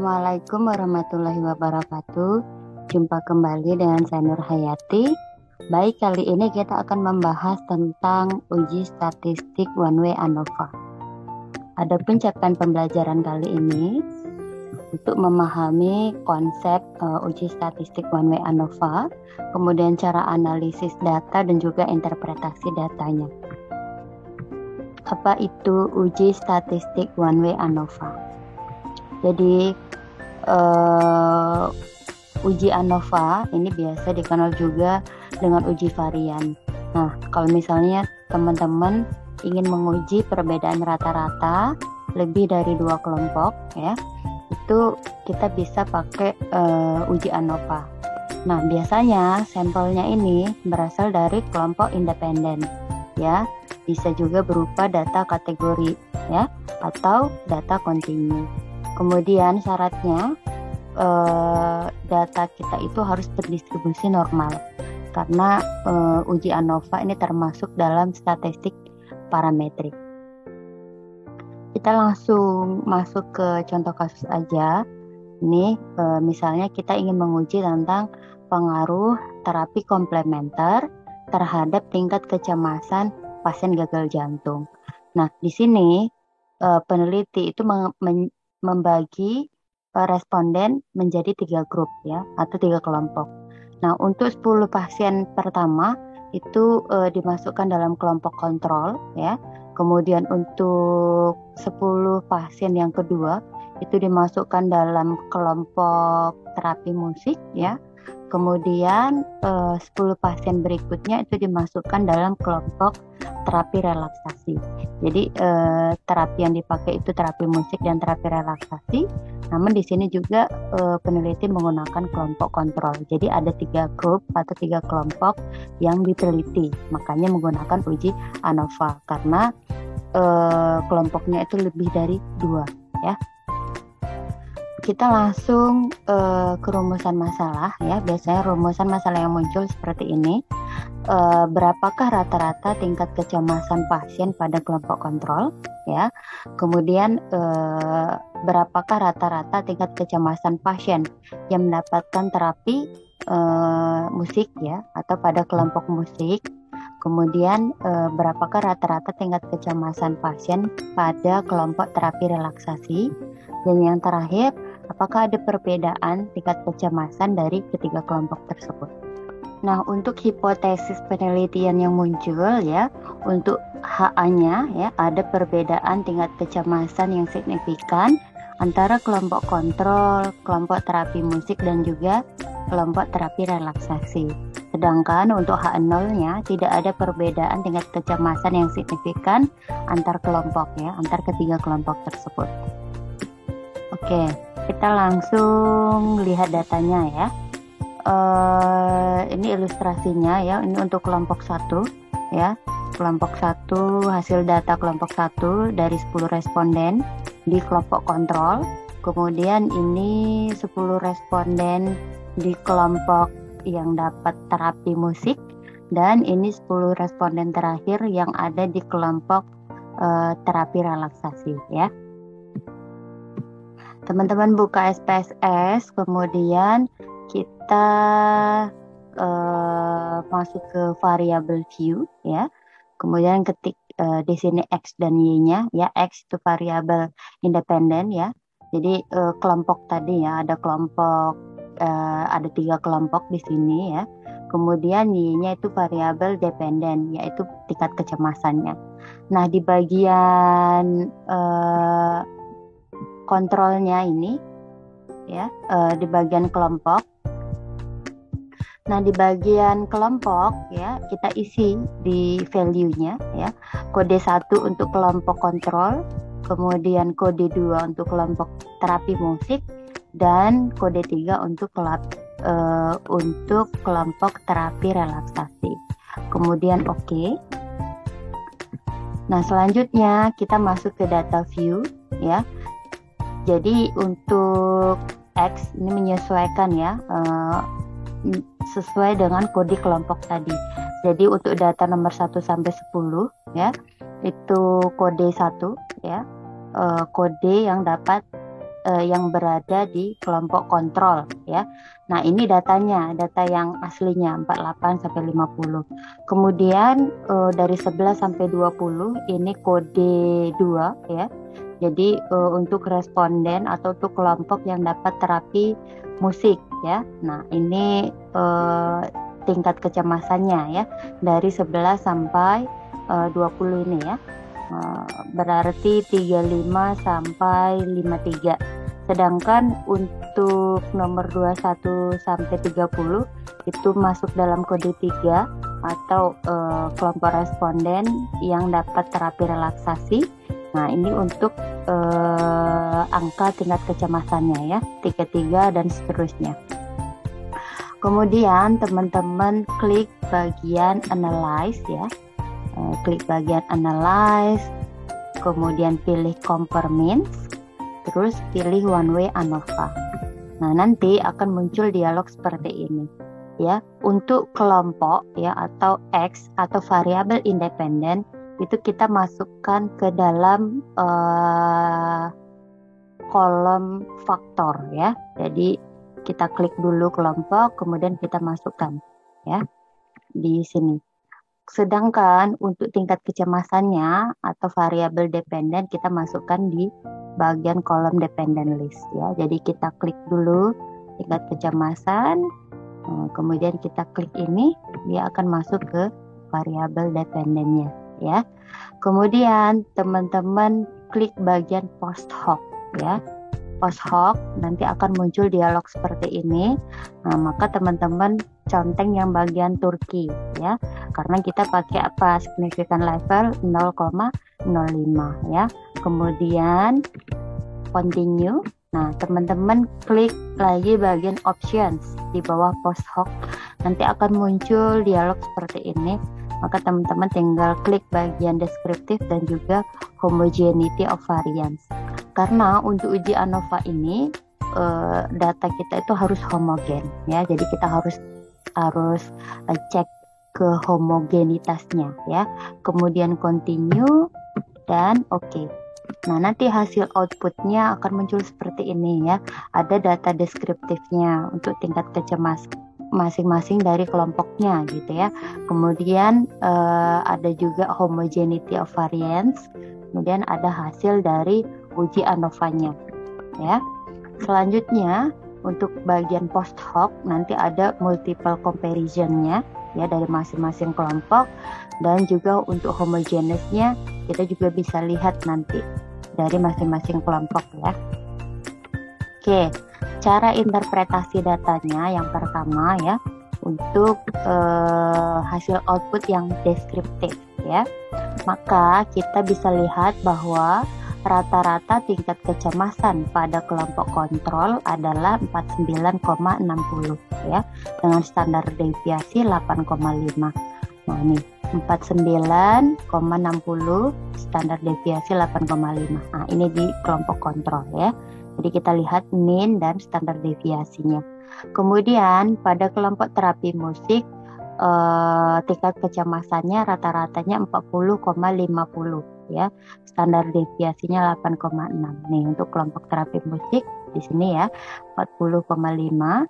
Assalamualaikum warahmatullahi wabarakatuh. Jumpa kembali dengan saya Nur Hayati. Baik, kali ini kita akan membahas tentang uji statistik one way ANOVA. Adapun catatan pembelajaran kali ini untuk memahami konsep uji statistik one way ANOVA, kemudian cara analisis data dan juga interpretasi datanya. Apa itu uji statistik one way ANOVA? Jadi uji ANOVA ini biasa dikenal juga dengan uji varian. Nah, kalau misalnya teman-teman ingin menguji perbedaan rata-rata lebih dari 2 kelompok, ya, itu kita bisa pakai uji ANOVA. Nah, biasanya sampelnya ini berasal dari kelompok independen, ya, bisa juga berupa data kategori, ya, atau data kontinu. Kemudian syaratnya data kita itu harus berdistribusi normal, karena uji ANOVA ini termasuk dalam statistik parametrik. Kita langsung masuk ke contoh kasus aja. Ini misalnya kita ingin menguji tentang pengaruh terapi komplementer terhadap tingkat kecemasan pasien gagal jantung. Nah, di sini peneliti itu membagi responden menjadi 3 grup, ya, atau 3 kelompok. Nah, untuk 10 pasien pertama itu dimasukkan dalam kelompok kontrol, ya. Kemudian untuk 10 pasien yang kedua itu dimasukkan dalam kelompok terapi musik, ya. Kemudian 10 pasien berikutnya itu dimasukkan dalam kelompok terapi relaksasi. Jadi terapi yang dipakai itu terapi musik dan terapi relaksasi. Namun di sini juga peneliti menggunakan kelompok kontrol. Jadi ada 3 grup atau 3 kelompok yang diteliti. Makanya menggunakan uji ANOVA karena kelompoknya itu lebih dari 2, ya. Kita langsung ke rumusan masalah, ya. Biasanya rumusan masalah yang muncul seperti ini. Berapakah rata-rata tingkat kecemasan pasien pada kelompok kontrol, ya. Kemudian berapakah rata-rata tingkat kecemasan pasien yang mendapatkan terapi musik, ya, atau pada kelompok musik. Kemudian berapakah rata-rata tingkat kecemasan pasien pada kelompok terapi relaksasi. Dan yang terakhir, apakah ada perbedaan tingkat kecemasan dari ketiga kelompok tersebut. Nah, untuk hipotesis penelitian yang muncul, ya, untuk HA-nya, ya, ada perbedaan tingkat kecemasan yang signifikan antara kelompok kontrol, kelompok terapi musik, dan juga kelompok terapi relaksasi. Sedangkan untuk HA0-nya tidak ada perbedaan tingkat kecemasan yang signifikan antar kelompok, ya, antar ketiga kelompok tersebut. Oke, kita langsung lihat datanya, ya. Ini ilustrasinya, ya. Ini untuk kelompok 1, ya. Kelompok 1, hasil data kelompok 1 dari 10 responden di kelompok kontrol. Kemudian ini 10 responden di kelompok yang dapat terapi musik, dan ini 10 responden terakhir yang ada di kelompok terapi relaksasi, ya. Teman-teman buka SPSS, kemudian kita masuk ke variabel view, ya. Kemudian ketik di sini X dan Y-nya, ya. X itu variabel independen, ya. Jadi kelompok tadi, ya, ada kelompok ada 3 kelompok di sini, ya. Kemudian Y-nya itu variabel dependen, yaitu tingkat kecemasannya. Nah, di bagian kontrolnya ini, ya, di bagian kelompok. Nah, di bagian kelompok, ya, kita isi di value-nya, ya. Kode 1 untuk kelompok kontrol, kemudian kode 2 untuk kelompok terapi musik, dan kode 3 untuk kelompok terapi relaksasi. Kemudian oke. Nah, selanjutnya kita masuk ke data view, ya. Jadi untuk X ini menyesuaikan, ya, sesuai dengan kode kelompok tadi. Jadi untuk data nomor 1 sampai 10, ya, itu kode 1, ya, kode yang dapat yang berada di kelompok kontrol ya. Nah, ini datanya, data yang aslinya 48 sampai 50. Kemudian dari 11 sampai 20 ini kode 2 ya. Jadi untuk responden atau untuk kelompok yang dapat terapi musik ya. Nah, ini tingkat kecemasannya ya dari 11 sampai 20 ini ya. Berarti 35 sampai 53. Sedangkan untuk nomor 21 sampai 30 itu masuk dalam kode 3 atau kelompok responden yang dapat terapi relaksasi. Nah, ini untuk angka tingkat kecemasannya ya, 33 dan seterusnya. Kemudian teman-teman klik bagian analyze ya. Klik bagian analyze, kemudian pilih compare means, terus pilih one way ANOVA. Nah, nanti akan muncul dialog seperti ini ya. Untuk kelompok ya atau X atau variabel independen itu kita masukkan ke dalam kolom faktor ya. Jadi kita klik dulu kelompok, kemudian kita masukkan ya di sini. Sedangkan untuk tingkat kecemasannya atau variabel dependen kita masukkan di bagian kolom dependent list ya. Jadi kita klik dulu tingkat kecemasan, kemudian kita klik ini, dia akan masuk ke variabel dependennya ya. Kemudian teman-teman klik bagian post hoc ya. Post hoc nanti akan muncul dialog seperti ini. Nah, maka teman-teman conteng yang bagian Turki ya, karena kita pakai apa, significant level 0,05 ya. Kemudian continue. Nah, teman-teman klik lagi bagian options di bawah post hoc, nanti akan muncul dialog seperti ini. Maka teman-teman tinggal klik bagian deskriptif dan juga homogeneity of variance. Karena untuk uji ANOVA ini data kita itu harus homogen ya. Jadi kita harus cek ke homogenitasnya ya. Kemudian continue dan oke. Nah, nanti hasil outputnya akan muncul seperti ini ya. Ada data deskriptifnya untuk tingkat kecemasan masing-masing dari kelompoknya gitu ya. Kemudian ada juga homogeneity of variance. Kemudian ada hasil dari uji ANOVA-nya ya. Selanjutnya untuk bagian post hoc nanti ada multiple comparison-nya ya dari masing-masing kelompok, dan juga untuk homogeneous-nya kita juga bisa lihat nanti dari masing-masing kelompok ya. Oke, cara interpretasi datanya yang pertama ya, untuk hasil output yang deskriptif ya. Maka kita bisa lihat bahwa rata-rata tingkat kecemasan pada kelompok kontrol adalah 49,60 ya, dengan standar deviasi 8,5. Nah, ini 49,60 standar deviasi 8,5. Nah, ini di kelompok kontrol ya. Jadi kita lihat mean dan standar deviasinya. Kemudian pada kelompok terapi musik tingkat kecemasannya rata-ratanya 40,50 ya. Standar deviasinya 8,6. Nih untuk kelompok terapi musik di sini ya 40,5,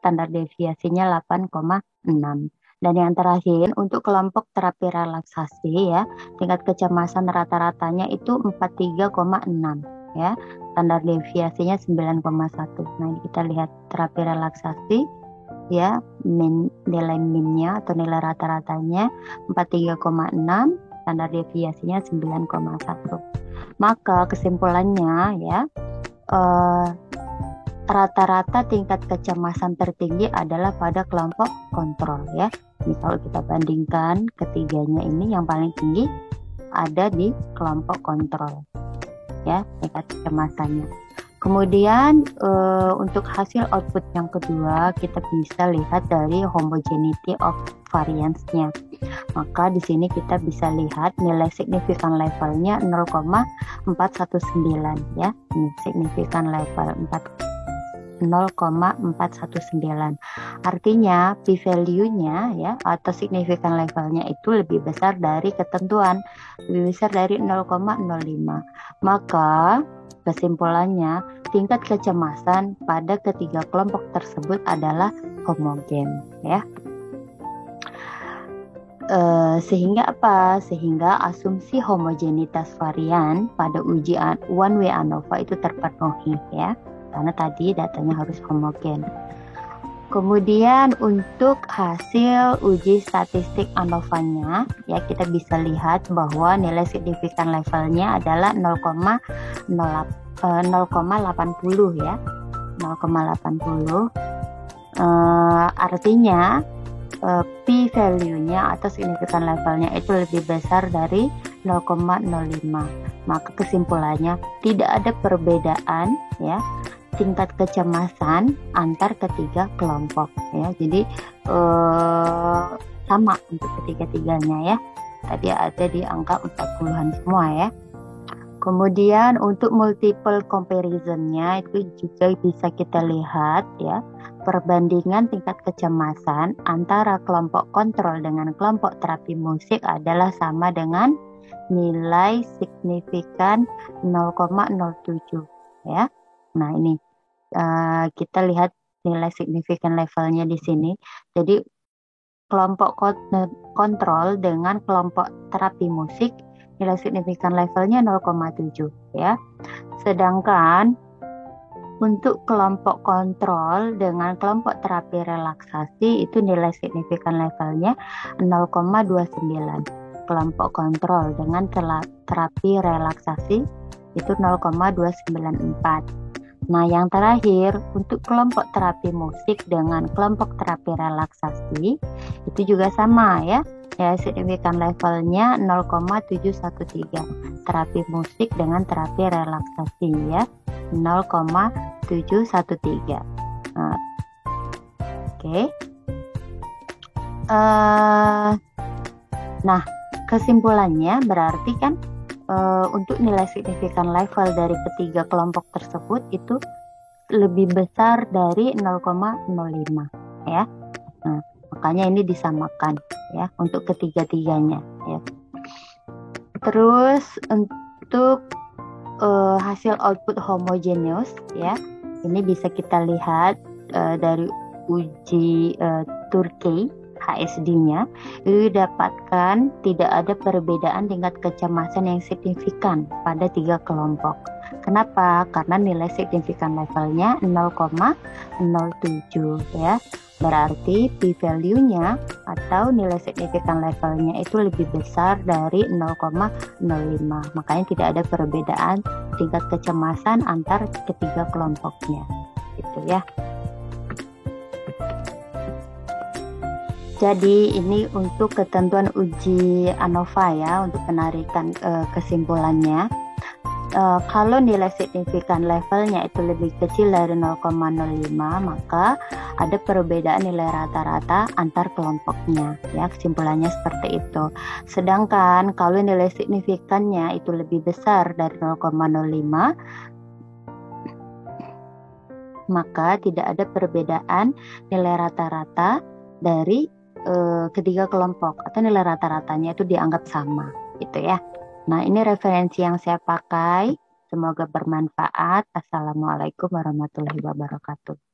standar deviasinya 8,6. Dan yang terakhir untuk kelompok terapi relaksasi ya, tingkat kecemasan rata-ratanya itu 43,6 ya. Standar deviasinya 9,1. Nah, kita lihat terapi relaksasi ya, nilai minnya atau nilai rata-ratanya 43,6, standar deviasinya 9,1. Maka kesimpulannya ya, rata-rata tingkat kecemasan tertinggi adalah pada kelompok kontrol ya. Ini kalau kita bandingkan ketiganya ini, yang paling tinggi ada di kelompok kontrol ya, tingkat kecemasannya. Kemudian untuk hasil output yang kedua kita bisa lihat dari homogeneity of variance-nya. Maka di sini kita bisa lihat nilai signifikan levelnya 0,419 ya. Ini signifikan level 0,419. Artinya p-value-nya ya atau signifikan levelnya itu lebih besar dari ketentuan, lebih besar dari 0,05. Maka Kesimpulannya, tingkat kecemasan pada ketiga kelompok tersebut adalah homogen, ya. Sehingga apa? Sehingga asumsi homogenitas varian pada uji one way ANOVA itu terpenuhi, ya, karena tadi datanya harus homogen. Kemudian untuk hasil uji statistik ANOVA-nya, ya, kita bisa lihat bahwa nilai signifikan levelnya adalah 0,80, ya, 0,80. Artinya p-value-nya atau signifikan levelnya itu lebih besar dari 0,05. Maka kesimpulannya tidak ada perbedaan, ya, tingkat kecemasan antar ketiga kelompok, ya. Jadi sama untuk ketiga-tiganya, ya. Tadi ada di angka 40-an semua, ya. Kemudian untuk multiple comparison-nya itu juga bisa kita lihat, ya, perbandingan tingkat kecemasan antara kelompok kontrol dengan kelompok terapi musik adalah sama dengan nilai signifikan 0,07, ya. Nah, ini kita lihat nilai signifikan levelnya di sini. Jadi kelompok kontrol dengan kelompok terapi musik nilai signifikan levelnya 0,7, ya. Sedangkan untuk kelompok kontrol dengan kelompok terapi relaksasi itu nilai signifikan levelnya 0,29. Kelompok kontrol dengan terapi relaksasi itu 0,294. Nah, yang terakhir untuk kelompok terapi musik dengan kelompok terapi relaksasi itu juga sama, ya. Ya, signifikan levelnya 0,713. Terapi musik dengan terapi relaksasi, ya, 0,713. Oke. Nah, kesimpulannya berarti kan untuk nilai signifikan level dari ketiga kelompok tersebut itu lebih besar dari 0,05, ya. Nah, makanya ini disamakan, ya, untuk ketiga-tiganya, ya. Terus untuk hasil output homogeneous, ya, ini bisa kita lihat dari uji Turkey HSD-nya itu didapatkan tidak ada perbedaan tingkat kecemasan yang signifikan pada tiga kelompok. Kenapa? Karena nilai signifikan levelnya 0,07, ya. Berarti p-value-nya atau nilai signifikan levelnya itu lebih besar dari 0,05. Makanya tidak ada perbedaan tingkat kecemasan antar ketiga kelompoknya. Gitu, ya. Jadi ini untuk ketentuan uji ANOVA, ya, untuk penarikan kesimpulannya. Kalau nilai signifikan levelnya itu lebih kecil dari 0,05, maka ada perbedaan nilai rata-rata antar kelompoknya, ya. Kesimpulannya seperti itu. Sedangkan kalau nilai signifikannya itu lebih besar dari 0,05, maka tidak ada perbedaan nilai rata-rata dari ketiga kelompok, atau nilai rata-ratanya itu dianggap sama, gitu, ya. Nah, ini referensi yang saya pakai. Semoga bermanfaat. Assalamualaikum warahmatullahi wabarakatuh.